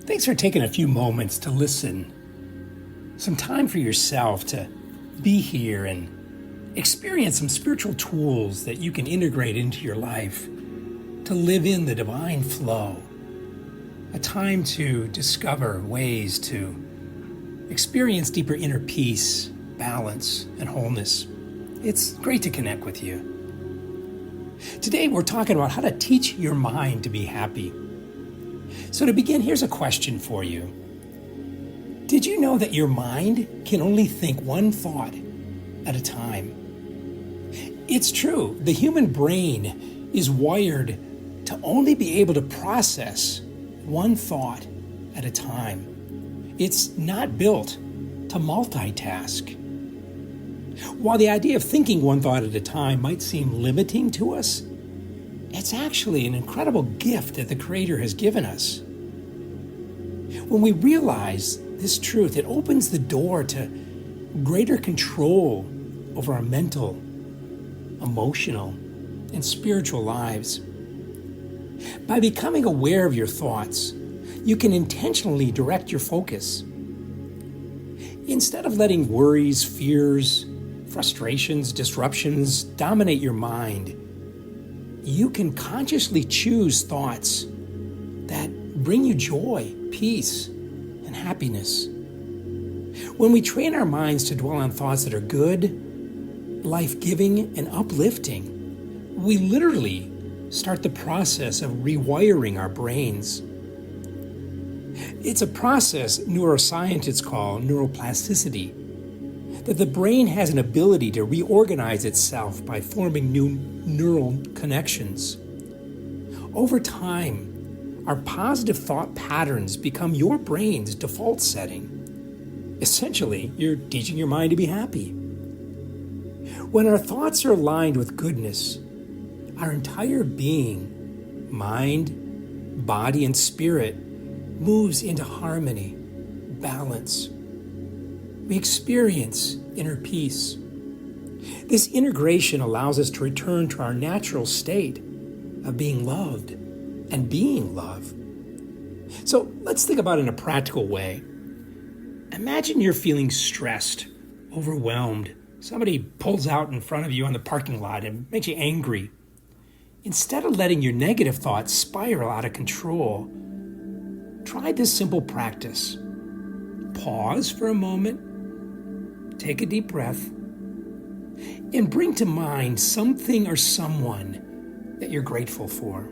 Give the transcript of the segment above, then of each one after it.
Thanks for taking a few moments to listen. Some time for yourself to be here and experience some spiritual tools that you can integrate into your life to live in the divine flow. A time to discover ways to experience deeper inner peace, balance, and wholeness. It's great to connect with you. Today we're talking about how to teach your mind to be happy. So to begin, here's a question for you. Did you know that your mind can only think one thought at a time? It's true, the human brain is wired to only be able to process one thought at a time. It's not built to multitask. While the idea of thinking one thought at a time might seem limiting to us, it's actually an incredible gift that the Creator has given us. When we realize this truth, it opens the door to greater control over our mental, emotional, and spiritual lives. By becoming aware of your thoughts, you can intentionally direct your focus. Instead of letting worries, fears, frustrations, disruptions dominate your mind, you can consciously choose thoughts that bring you joy, peace, and happiness. When we train our minds to dwell on thoughts that are good, life-giving, and uplifting, we literally start the process of rewiring our brains. It's a process neuroscientists call neuroplasticity, that the brain has an ability to reorganize itself by forming new neural connections. Over time, our positive thought patterns become your brain's default setting. Essentially, you're teaching your mind to be happy. When our thoughts are aligned with goodness, our entire being, mind, body, and spirit moves into harmony, balance. We experience inner peace. This integration allows us to return to our natural state of being loved and being love. So let's think about it in a practical way. Imagine you're feeling stressed, overwhelmed. Somebody pulls out in front of you on the parking lot and makes you angry. Instead of letting your negative thoughts spiral out of control, try this simple practice. Pause for a moment. Take a deep breath and bring to mind something or someone that you're grateful for.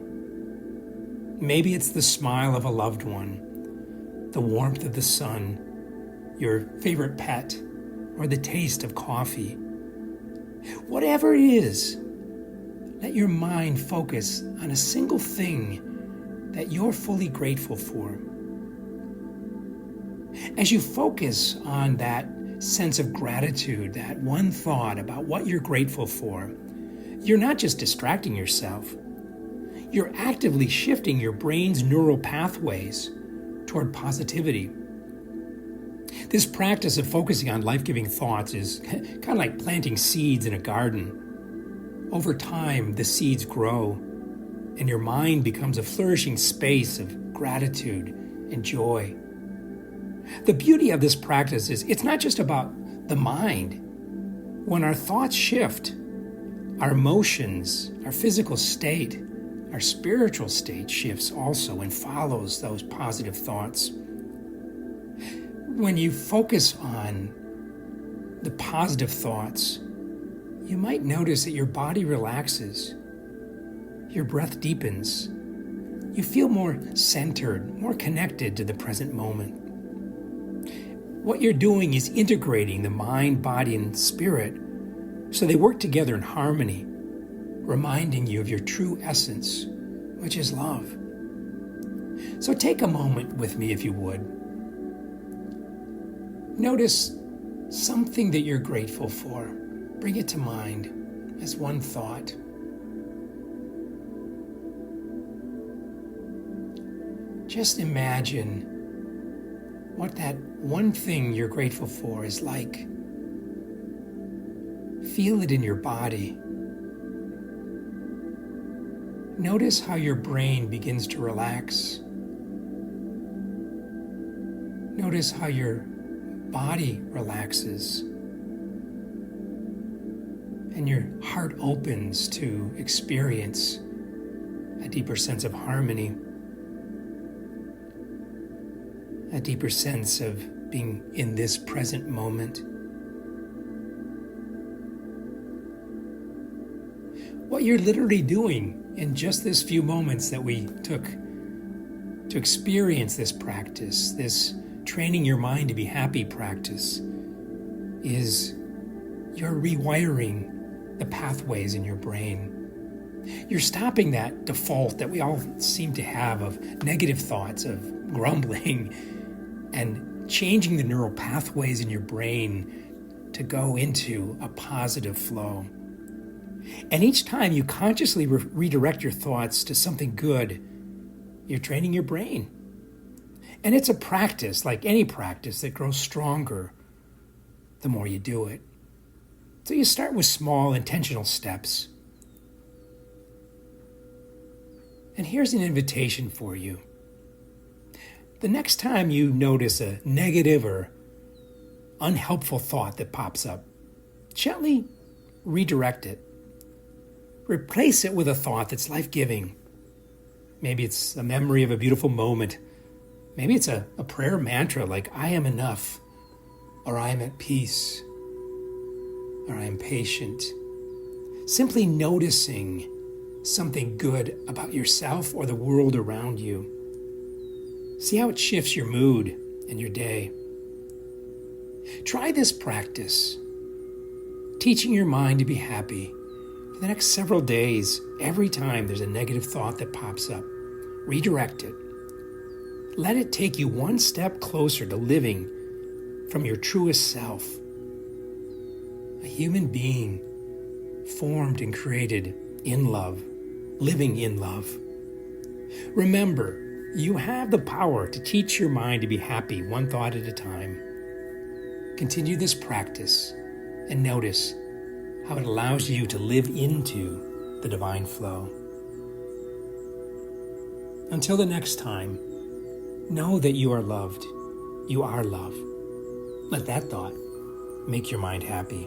Maybe it's the smile of a loved one, the warmth of the sun, your favorite pet, or the taste of coffee. Whatever it is, let your mind focus on a single thing that you're fully grateful for. As you focus on that sense of gratitude, that one thought about what you're grateful for, you're not just distracting yourself. You're actively shifting your brain's neural pathways toward positivity. This practice of focusing on life-giving thoughts is kind of like planting seeds in a garden. Over time, the seeds grow, and your mind becomes a flourishing space of gratitude and joy. The beauty of this practice is it's not just about the mind. When our thoughts shift, our emotions, our physical state, our spiritual state shifts also and follows those positive thoughts. When you focus on the positive thoughts, you might notice that your body relaxes, your breath deepens, you feel more centered, more connected to the present moment. What you're doing is integrating the mind, body, and spirit so they work together in harmony, reminding you of your true essence, which is love. So take a moment with me, if you would. Notice something that you're grateful for. Bring it to mind as one thought. Just imagine what that one thing you're grateful for is like. Feel it in your body. Notice how your brain begins to relax. Notice how your body relaxes and your heart opens to experience a deeper sense of harmony, a deeper sense of being in this present moment. What you're literally doing in just this few moments that we took to experience this practice, this training your mind to be happy practice, is you're rewiring the pathways in your brain. You're stopping that default that we all seem to have of negative thoughts, of grumbling, and changing the neural pathways in your brain to go into a positive flow. And each time you consciously redirect your thoughts to something good, you're training your brain. And it's a practice, like any practice, that grows stronger the more you do it. So you start with small, intentional steps. And here's an invitation for you. The next time you notice a negative or unhelpful thought that pops up, gently redirect it. Replace it with a thought that's life-giving. Maybe it's a memory of a beautiful moment. Maybe it's a prayer mantra like, I am enough, or I am at peace, or I am patient. Simply noticing something good about yourself or the world around you. See how it shifts your mood and your day. Try this practice, teaching your mind to be happy for the next several days. Every time there's a negative thought that pops up, redirect it. Let it take you one step closer to living from your truest self. A human being formed and created in love, living in love. Remember, you have the power to teach your mind to be happy one thought at a time. Continue this practice and notice how it allows you to live into the divine flow. Until the next time, know that you are loved. You are love. Let that thought make your mind happy.